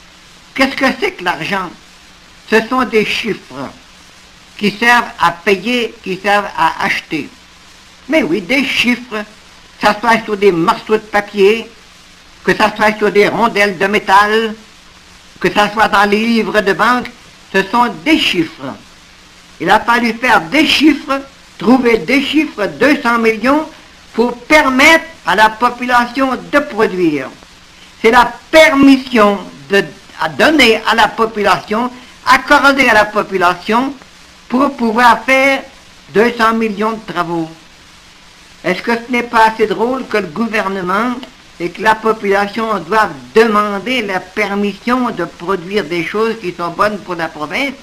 Qu'est-ce que c'est que l'argent? Ce sont des chiffres qui servent à payer, qui servent à acheter. Mais oui, des chiffres, que ça soit sur des morceaux de papier, que ça soit sur des rondelles de métal, que ça soit dans les livres de banque, ce sont des chiffres. Il a fallu faire des chiffres, trouver des chiffres, 200 millions, pour permettre à la population de produire. C'est la permission à donner à la population, accorder à la population, pour pouvoir faire 200 millions de travaux. Est-ce que ce n'est pas assez drôle que le gouvernement et que la population doivent demander la permission de produire des choses qui sont bonnes pour la province,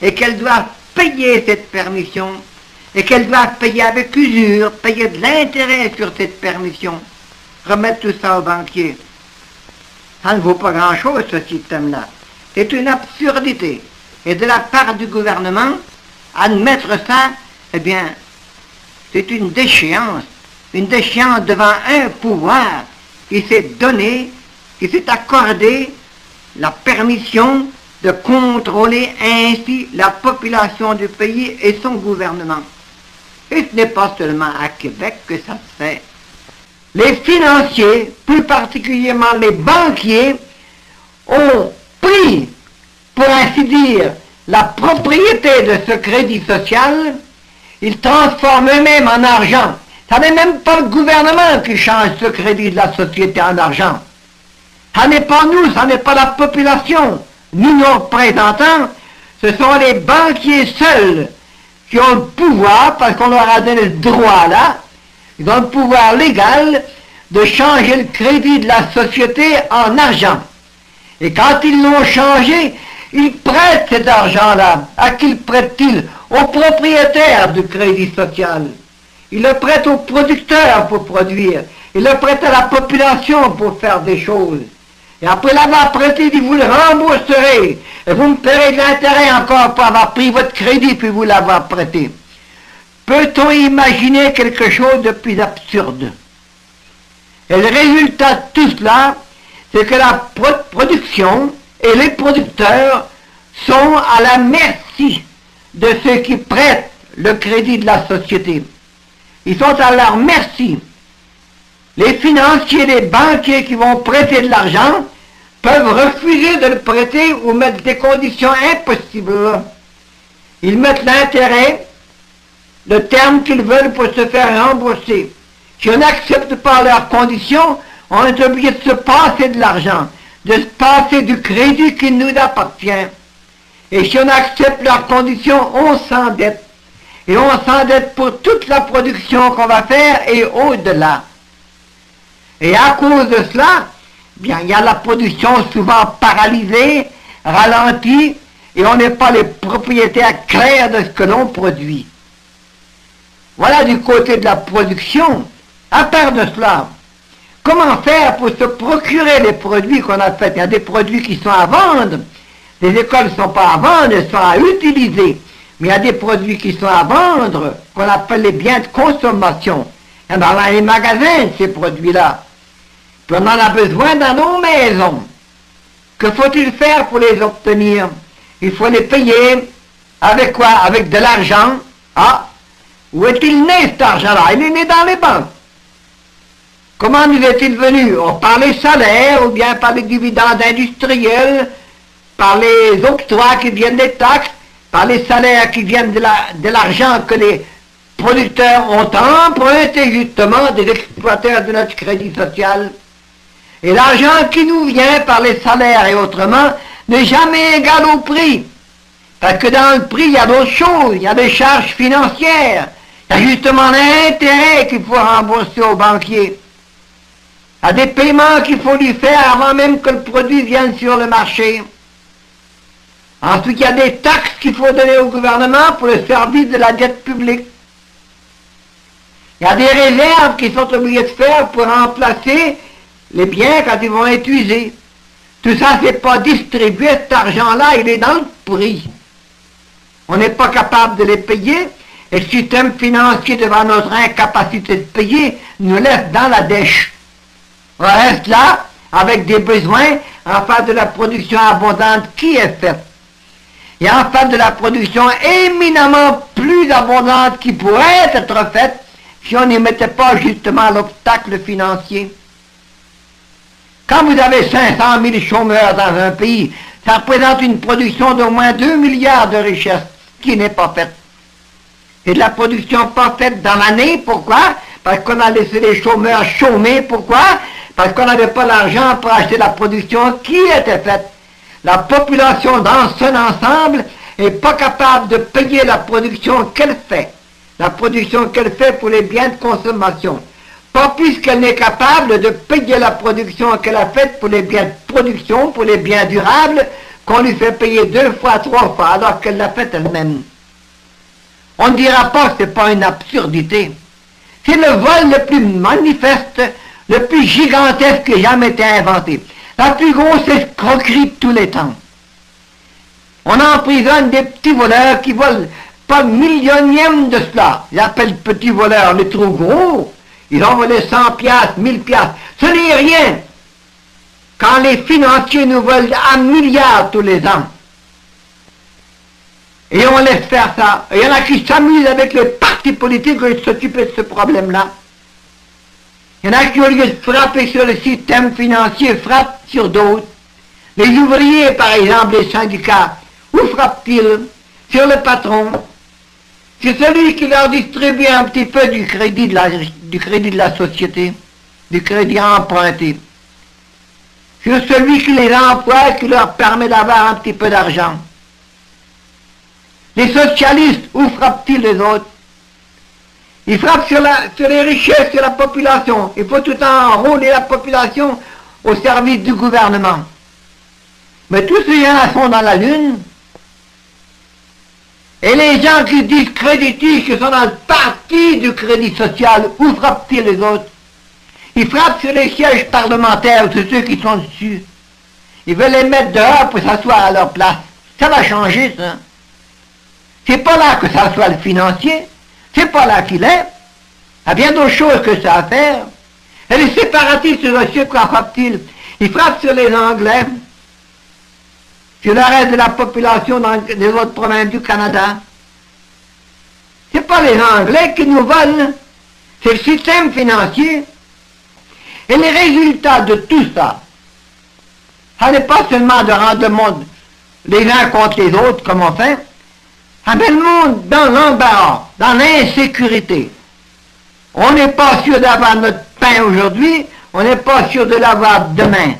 et qu'elles doivent payer cette permission, et qu'elles doivent payer avec usure, payer de l'intérêt sur cette permission, remettre tout ça aux banquiers? Ça ne vaut pas grand-chose, ce système-là. C'est une absurdité. Et de la part du gouvernement, admettre ça, eh bien, c'est une déchéance devant un pouvoir qui s'est donné, qui s'est accordé la permission de contrôler ainsi la population du pays et son gouvernement. Et ce n'est pas seulement à Québec que ça se fait. Les financiers, plus particulièrement les banquiers, ont pris, pour ainsi dire, la propriété de ce crédit social. Ils transforment eux-mêmes en argent. Ça n'est même pas le gouvernement qui change ce crédit de la société en argent. Ça n'est pas nous, ça n'est pas la population, ni nos représentants. Ce sont les banquiers seuls qui ont le pouvoir, parce qu'on leur a donné le droit là, ils ont le pouvoir légal de changer le crédit de la société en argent. Et quand ils l'ont changé, ils prêtent cet argent-là. À qui le prêtent-ils? Aux propriétaires du crédit social. Ils le prêtent aux producteurs pour produire. Ils le prêtent à la population pour faire des choses. Et après l'avoir prêté, ils disent, vous le rembourserez. Et vous me paierez de l'intérêt encore pour avoir pris votre crédit puis vous l'avoir prêté. Peut-on imaginer quelque chose de plus absurde? Et le résultat de tout cela, c'est que la production et les producteurs sont à la merci de ceux qui prêtent le crédit de la société. Ils sont à leur merci. Les financiers, les banquiers qui vont prêter de l'argent peuvent refuser de le prêter ou mettre des conditions impossibles. Ils mettent l'intérêt, le terme qu'ils veulent pour se faire rembourser. Si on n'accepte pas leurs conditions, on est obligé de se passer de l'argent, de se passer du crédit qui nous appartient. Et si on accepte leurs conditions, on s'endette. Et on s'endette pour toute la production qu'on va faire et au-delà. Et à cause de cela, bien, il y a la production souvent paralysée, ralentie, et on n'est pas les propriétaires clairs de ce que l'on produit. Voilà du côté de la production. À part de cela, comment faire pour se procurer les produits qu'on a faits? Il y a des produits qui sont à vendre. Les écoles ne sont pas à vendre, elles sont à utiliser. Mais il y a des produits qui sont à vendre, qu'on appelle les biens de consommation. Il y en a dans les magasins, ces produits-là. Puis on en a besoin dans nos maisons. Que faut-il faire pour les obtenir? Il faut les payer, Avec quoi? Avec de l'argent. Ah, où est-il né cet argent-là? Il est né dans les banques. Comment nous est-il venu? Par les salaires, ou bien par les dividendes industriels, par les octrois qui viennent des taxes, par les salaires qui viennent de l'argent que les producteurs ont emprunté justement des exploiteurs de notre crédit social. Et l'argent qui nous vient par les salaires et autrement n'est jamais égal au prix. Parce que dans le prix, il y a d'autres choses, il y a des charges financières, il y a justement l'intérêt qu'il faut rembourser aux banquiers. Il y a des paiements qu'il faut lui faire avant même que le produit vienne sur le marché. Ensuite, il y a des taxes qu'il faut donner au gouvernement pour le service de la dette publique. Il y a des réserves qui sont obligées de faire pour remplacer les biens quand ils vont être usés. Tout ça, c'est pas distribué, cet argent-là, il est dans le prix. On n'est pas capable de les payer, et le système financier, devant notre incapacité de payer, nous laisse dans la dèche. On reste là, avec des besoins, en face de la production abondante qui est faite. Et en face de la production éminemment plus abondante qui pourrait être faite, si on n'y mettait pas justement l'obstacle financier. Quand vous avez 500 000 chômeurs dans un pays, ça représente une production d'au moins 2 milliards de richesses qui n'est pas faite. Et de la production pas faite dans l'année, pourquoi? Parce qu'on a laissé les chômeurs chômer, pourquoi? Parce qu'on n'avait pas l'argent pour acheter la production qui était faite. La population dans son ensemble n'est pas capable de payer la production qu'elle fait. La production qu'elle fait pour les biens de consommation. Pas plus qu'elle n'est capable de payer la production qu'elle a faite pour les biens de production, pour les biens durables, qu'on lui fait payer 2 fois, 3 fois, alors qu'elle l'a fait elle-même. On ne dira pas que ce n'est pas une absurdité. C'est le vol le plus manifeste, le plus gigantesque qui ait jamais été inventé. La plus grosse escroquerie de tous les temps. On emprisonne des petits voleurs qui volent pas le millionième de cela. Ils appellent petits voleurs les trop gros. Ils ont volé 100 piastres, 1000 piastres. Ce n'est rien. Quand les financiers nous volent à milliards tous les ans. Et on laisse faire ça. Et il y en a qui s'amusent avec les partis politiques pour s'occuper de ce problème-là. Il y en a qui, au lieu de frapper sur le système financier, frappent sur d'autres. Les ouvriers, par exemple, les syndicats, où frappent-ils? Sur le patron. C'est celui qui leur distribue un petit peu du crédit de la société, du crédit emprunté. C'est celui qui les emploie et qui leur permet d'avoir un petit peu d'argent. Les socialistes, où frappent-ils les autres? Ils frappent sur les richesses, sur la population. Il faut tout le temps enrôler la population au service du gouvernement. Mais tous ces gens sont dans la lune. Et les gens qui disent créditistes, qui sont dans le parti du crédit social, où frappent-ils les autres? Ils frappent sur les sièges parlementaires, sur ceux qui sont dessus. Ils veulent les mettre dehors pour s'asseoir à leur place. Ça va changer, ça. C'est pas là que ça soit le financier. C'est pas là qu'il est. Il y a bien d'autres choses que ça à faire. Et les séparatistes, monsieur, quoi frappent-ils? Ils frappent sur les Anglais, sur le reste de la population dans les autres provinces du Canada. C'est pas les Anglais qui nous volent, c'est le système financier. Et les résultats de tout ça, ça n'est pas seulement de rendre le monde les uns contre les autres, comme on fait, ça met le monde dans l'embarras, dans l'insécurité. On n'est pas sûr d'avoir notre pain aujourd'hui, on n'est pas sûr de l'avoir demain.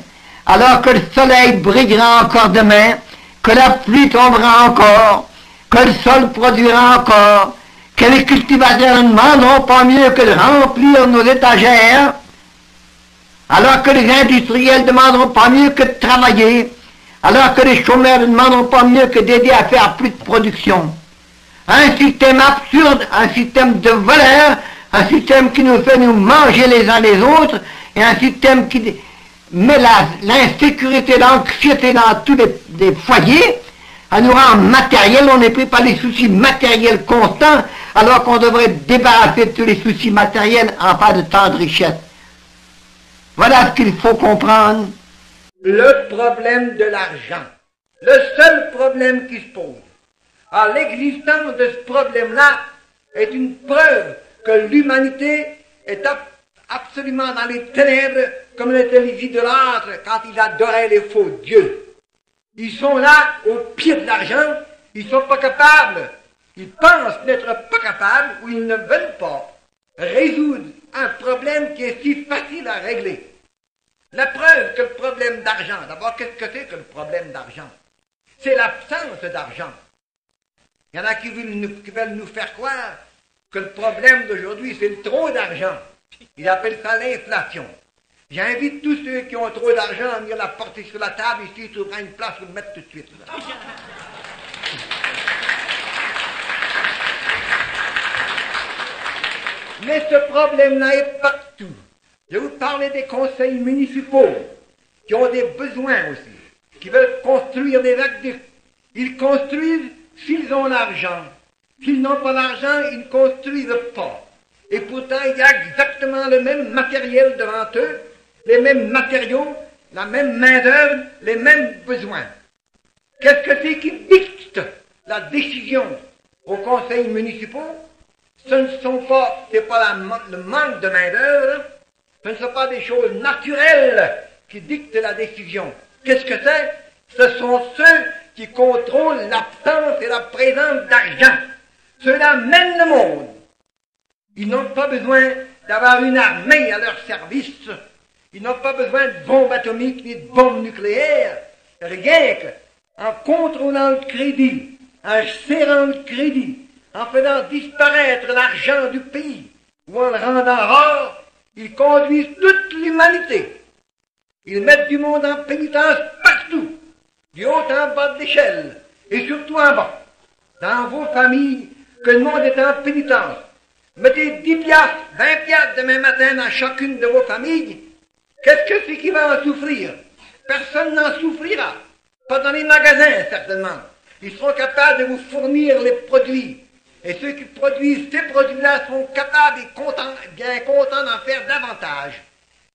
Alors que le soleil brillera encore demain, que la pluie tombera encore, que le sol produira encore, que les cultivateurs ne demanderont pas mieux que de remplir nos étagères, alors que les industriels ne demanderont pas mieux que de travailler, alors que les chômeurs ne demanderont pas mieux que d'aider à faire plus de production. Un système absurde, un système de voleurs, un système qui nous fait nous manger les uns les autres, et un système qui met l'insécurité, l'anxiété dans tous les foyers, à nous rendre matériel, on est pris par les soucis matériels constants, alors qu'on devrait débarrasser de tous les soucis matériels en pas de tant de richesse. Voilà ce qu'il faut comprendre. Le problème de l'argent, le seul problème qui se pose. à l'existence de ce problème-là est une preuve que l'humanité est absolument dans les ténèbres comme l'étaient les idolâtres quand ils adoraient les faux dieux. Ils sont là au pied de l'argent, ils ne sont pas capables, ils pensent n'être pas capables ou ils ne veulent pas résoudre un problème qui est si facile à régler. La preuve que le problème d'argent, d'abord qu'est-ce que c'est que le problème d'argent? C'est l'absence d'argent. Il y en a qui veulent nous faire croire que le problème d'aujourd'hui c'est le trop d'argent. Ils appellent ça l'inflation. J'invite tous ceux qui ont trop d'argent à venir la porter sur la table ici, tu auras une place pour le mettre tout de suite. Là. Mais ce problème-là est partout. Je vous parlais des conseils municipaux, qui ont des besoins aussi, qui veulent construire des aqueducs. Ils construisent s'ils ont l'argent. S'ils n'ont pas l'argent, ils ne construisent pas. Et pourtant, il y a exactement le même matériel devant eux, les mêmes matériaux, la même main-d'œuvre, les mêmes besoins. Qu'est-ce que c'est qui dicte la décision aux conseils municipaux? Ce ne sont pas, c'est pas le manque de main-d'œuvre, ce ne sont pas des choses naturelles qui dictent la décision. Qu'est-ce que c'est? Ce sont ceux qui contrôlent l'absence et la présence d'argent. Ceux-là mènent le monde. Ils n'ont pas besoin d'avoir une armée à leur service. Ils n'ont pas besoin de bombes atomiques ni de bombes nucléaires. Rien qu'en contrôlant le crédit, en serrant le crédit, en faisant disparaître l'argent du pays, ou en le rendant rare, ils conduisent toute l'humanité. Ils mettent du monde en pénitence partout, du haut en bas de l'échelle, et surtout en bas. Dans vos familles, que le monde est en pénitence. Mettez 10 piastres, 20 piastres demain matin dans chacune de vos familles. Qu'est-ce que c'est qui va en souffrir? Personne n'en souffrira. Pas dans les magasins, certainement. Ils seront capables de vous fournir les produits. Et ceux qui produisent ces produits-là sont capables et bien contents d'en faire davantage.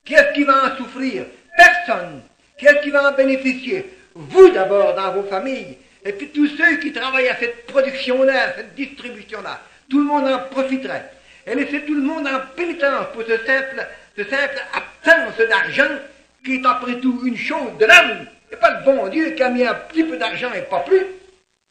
Qui est-ce qui va en souffrir? Personne. Qui est-ce qui va en bénéficier? Vous d'abord dans vos familles. Et puis tous ceux qui travaillent à cette production-là, à cette distribution-là. Tout le monde en profiterait. Et laisser tout le monde en pénitence pour ce simple absence d'argent qui est après tout une chose de l'homme. C'est pas le bon Dieu qui a mis un petit peu d'argent et pas plus.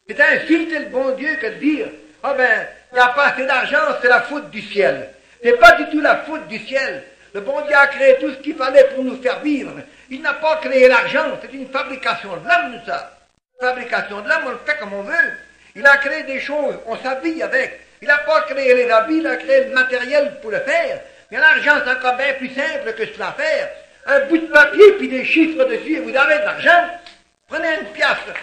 C'est insulter le bon Dieu que de dire « Ah ben, il n'y a pas assez d'argent, c'est la faute du ciel. » C'est pas du tout la faute du ciel. Le bon Dieu a créé tout ce qu'il fallait pour nous faire vivre. Il n'a pas créé l'argent, c'est une fabrication de l'homme, ça. Fabrication de l'homme, on le fait comme on veut. Il a créé des choses, on s'habille avec. Il n'a pas créé les habits, il a créé le matériel pour le faire. Mais l'argent, c'est encore bien plus simple que cela à faire. Un bout de papier, puis des chiffres dessus, et vous avez de l'argent. Prenez une piastre.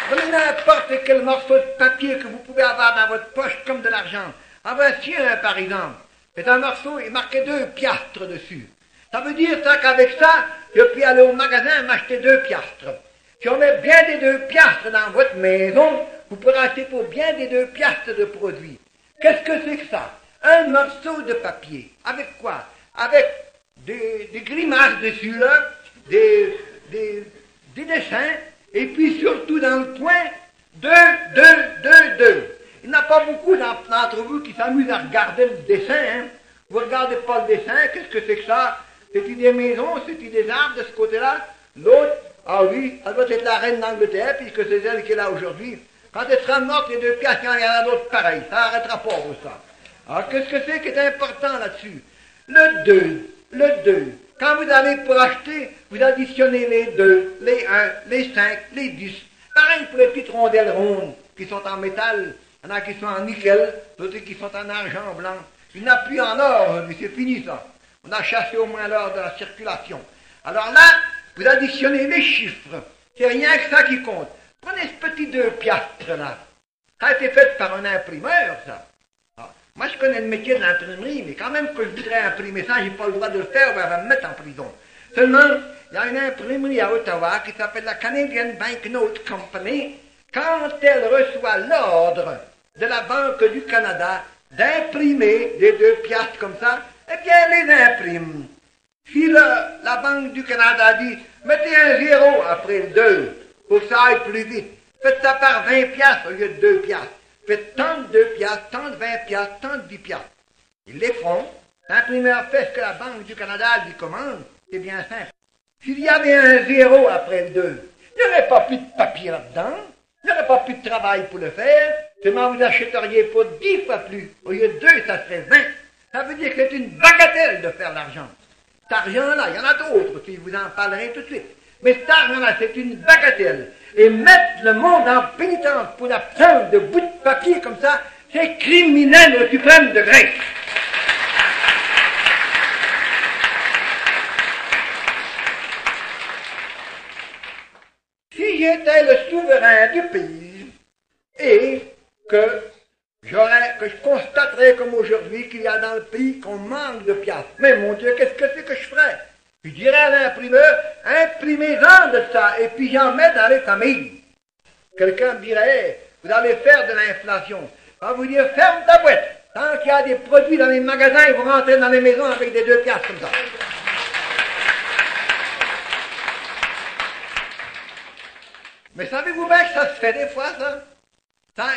Prenez n'importe quel morceau de papier que vous pouvez avoir dans votre poche comme de l'argent. En voici un, par exemple. C'est un morceau, il marquait 2 piastres dessus. Ça veut dire ça qu'avec ça, je puis aller au magasin m'acheter 2 piastres. Si on met bien des 2 piastres dans votre maison, vous pourrez acheter pour bien des 2 piastres de produits. Qu'est-ce que c'est que ça? Un morceau de papier. Avec quoi? Avec des grimaces dessus, là, des dessins, et puis surtout dans le coin, 2. Il n'y en a pas beaucoup d'entre vous qui s'amusent à regarder le dessin, hein. Vous ne regardez pas le dessin, qu'est-ce que c'est que ça? C'est-il des maisons, c'est-il des arbres de ce côté-là? L'autre, ah oui, ça doit être la reine d'Angleterre, puisque c'est elle qui est là aujourd'hui. Quand elle sera morte, les 2 piastres, il y en a d'autres pareils. Ça n'arrêtera pas pour ça. Alors, qu'est-ce que c'est qui est important là-dessus? Le 2. Quand vous allez pour acheter, vous additionnez les 2, les 1, les 5, les 10. Pareil pour les petites rondelles rondes qui sont en métal. Il y en a qui sont en nickel, d'autres qui sont en argent blanc. Il n'y en a plus en or, mais c'est fini ça. On a chassé au moins l'or de la circulation. Alors là, vous additionnez les chiffres. C'est rien que ça qui compte. Prenez ce petit 2 piastres là. Ça a été fait par un imprimeur, ça. Alors, moi, je connais le métier de l'imprimerie, mais quand même que je voudrais imprimer ça, j'ai pas le droit de le faire, on va me mettre en prison. Seulement, il y a une imprimerie à Ottawa qui s'appelle la Canadian Banknote Company. Quand elle reçoit l'ordre de la Banque du Canada d'imprimer des 2 piastres comme ça, eh bien, elle les imprime. Si la Banque du Canada dit, mettez un 0 après le 2, pour que ça aille plus vite, faites ça par 20 piastres au lieu de 2 piastres. Faites tant de 2 piastres, tant de 20 piastres, tant de 10 piastres. Ils les feront. L'imprimeur fait ce que la Banque du Canada lui commande. C'est bien simple. S'il y avait un 0 après le 2, il n'y aurait pas plus de papier là-dedans. Il n'y aurait pas plus de travail pour le faire. Seulement vous achèteriez pour 10 fois plus. Au lieu de 2, ça serait 20. Ça veut dire que c'est une bagatelle de faire l'argent. Cet argent-là, il y en a d'autres qui vous en parlerez tout de suite. Mais cet argent-là, c'est une bagatelle. Et mettre le monde en pénitence pour l'absence de bouts de papier comme ça, c'est criminel au suprême degré. Si j'étais le souverain du pays et que je constaterais comme aujourd'hui qu'il y a dans le pays qu'on manque de piastres, mais mon Dieu, qu'est-ce que c'est que je ferais? Je dirais à l'imprimeur, imprimez-en de ça, et puis j'en mets dans les familles. Quelqu'un me dirait, vous allez faire de l'inflation. On va vous dire, ferme ta boîte. Tant qu'il y a des produits dans les magasins, ils vont rentrer dans les maisons avec des 2 piastres comme ça. Mais savez-vous bien que ça se fait des fois, ça?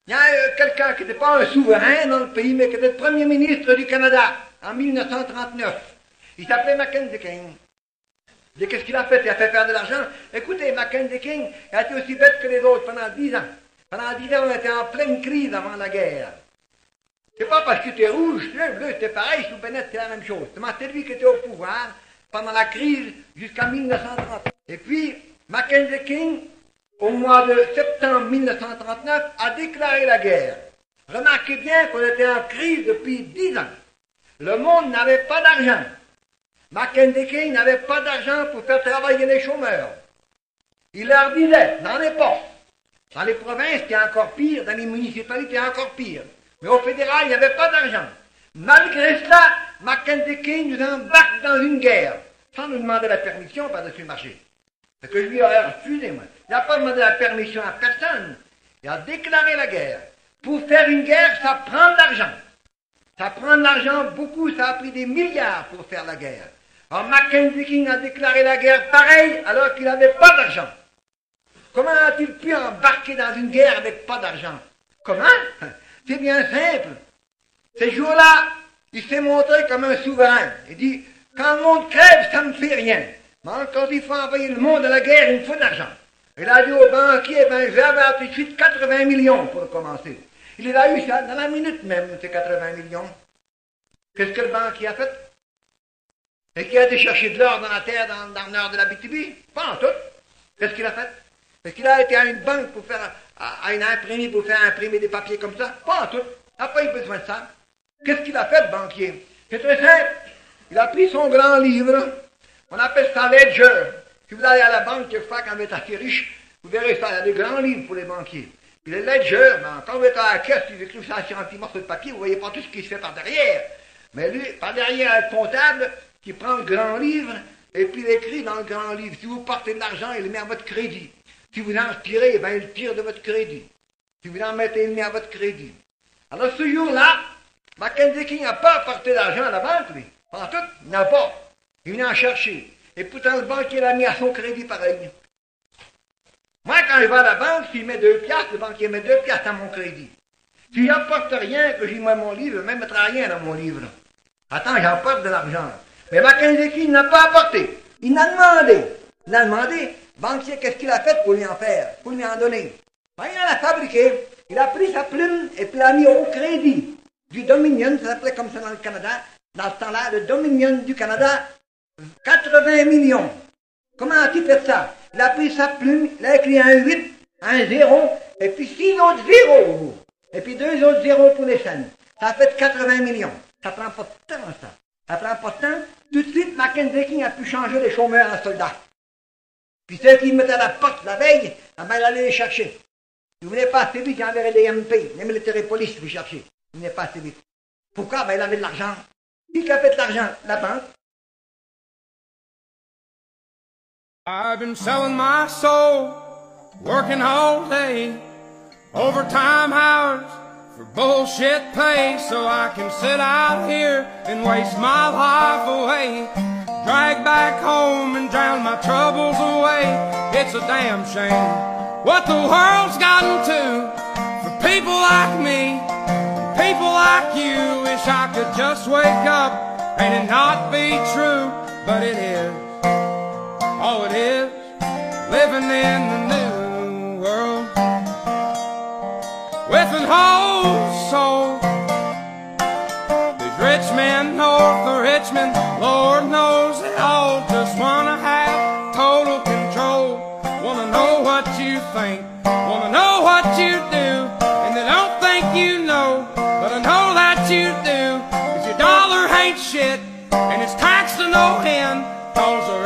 Il y a quelqu'un qui n'était pas un souverain dans le pays, mais qui était le premier ministre du Canada en 1939. Il s'appelait Mackenzie King. Et qu'est-ce qu'il a fait? Il a fait faire de l'argent. Écoutez, Mackenzie King a été aussi bête que les autres pendant 10 ans. Pendant 10 ans, on était en pleine crise avant la guerre. C'est pas parce que tu es rouge, tu es bleu, c'était pareil, sous Bennett, c'est la même chose. C'est lui qui était au pouvoir pendant la crise jusqu'en 1930. Et puis, Mackenzie King, au mois de septembre 1939, a déclaré la guerre. Remarquez bien qu'on était en crise depuis 10 ans. Le monde n'avait pas d'argent. Mackenzie King n'avait pas d'argent pour faire travailler les chômeurs. Il leur disait, n'en est pas. Dans les provinces, c'est encore pire, dans les municipalités, encore pire. Mais au fédéral, il n'y avait pas d'argent. Malgré cela, Mackenzie King nous embarque dans une guerre, sans nous demander la permission par-dessus le marché. Parce que je lui aurais refusé, moi. Il n'a pas demandé la permission à personne. Il a déclaré la guerre. Pour faire une guerre, ça prend de l'argent. Ça prend de l'argent beaucoup, ça a pris des milliards pour faire la guerre. Alors Mackenzie King a déclaré la guerre pareil alors qu'il n'avait pas d'argent. Comment a-t-il pu embarquer dans une guerre avec pas d'argent? Comment? C'est bien simple. Ces jours-là, il s'est montré comme un souverain. Il dit, quand le monde crève, ça ne me fait rien. Mais quand il faut envoyer le monde à la guerre, il me faut de l'argent. Il a dit au banquier, je vais avoir tout de suite 80 millions pour commencer. Il les a eu ça dans la minute même, ces 80 millions. Qu'est-ce que le banquier a fait? Et qu'il a été chercher de l'or dans la terre, dans le nord de la BTB? Pas en tout. Qu'est-ce qu'il a fait? Est-ce qu'il a été à une banque pour faire, à une imprimerie pour faire imprimer des papiers comme ça? Pas en tout. Il n'a pas eu besoin de ça. Qu'est-ce qu'il a fait, le banquier? C'est très simple. Il a pris son grand livre. On appelle ça ledger. Si vous allez à la banque, quelquefois, quand vous êtes assez riche, vous verrez ça. Il y a des grands livres pour les banquiers. Puis les ledger, quand vous êtes à la caisse, ils écrivent ça sur un petit morceau de papier, vous ne voyez pas tout ce qui se fait par derrière. Mais lui, par derrière, un comptable qui prend le grand livre et puis il écrit dans le grand livre. Si vous portez de l'argent, il le met à votre crédit. Si vous en retirez, il tire de votre crédit. Si vous en mettez, il le met à votre crédit. Alors ce jour-là, Mackenzie King n'a pas apporté d'argent à la banque, lui. En tout, il n'a pas. Il vient en chercher. Et pourtant, le banquier l'a mis à son crédit pareil. Moi, quand je vais à la banque, s'il met 2 piastres, le banquier met 2 piastres à mon crédit. Si j'apporte rien, que j'y mets mon livre, il ne mettra rien dans mon livre. Attends, j'emporte de l'argent. Mais Mackenzie King n'a pas apporté. Il n'a demandé. Il a demandé, banquier, qu'est-ce qu'il a fait pour lui en faire, pour lui en donner? Ben, il en a fabriqué. Il a pris sa plume et puis l'a mis au crédit du Dominion, ça s'appelait comme ça dans le Canada. Dans ce temps-là, le Dominion du Canada, 80 millions. Comment a-t-il fait ça? Il a pris sa plume, il a écrit un 8, un 0, et puis 6 autres 0. Et puis 2 autres 0 pour les chaînes. Ça fait 80 millions. Ça prend pas de temps, ça. Ça prend pas de temps. Tout de suite, Mackenzie King a pu changer les chômeurs en soldats. Puis ceux qui mettaient à la porte la veille, il allait les chercher. Si vous venez pas assez vite, j'enverrai des MP, les militaires police, vous cherchez. Vous venez pas assez vite. Pourquoi? Ben, il avait de l'argent. Qui a fait de l'argent? La banque. I've been selling my soul, working all day, overtime hours for bullshit pay, so I can sit out here and waste my life away. drag back home and drown my troubles away. It's a damn shame what the world's gotten to for people like me, people like you. Wish I could just wake up and it not be true, but it is. Oh, it is living in the new world with an whole soul. These rich men north of Richmond, Lord knows they all just wanna have total control. Wanna know what you think, wanna know what you do, and they don't think you know, but I know that you do. 'Cause your dollar ain't shit, and it's taxed to no end, 'cause the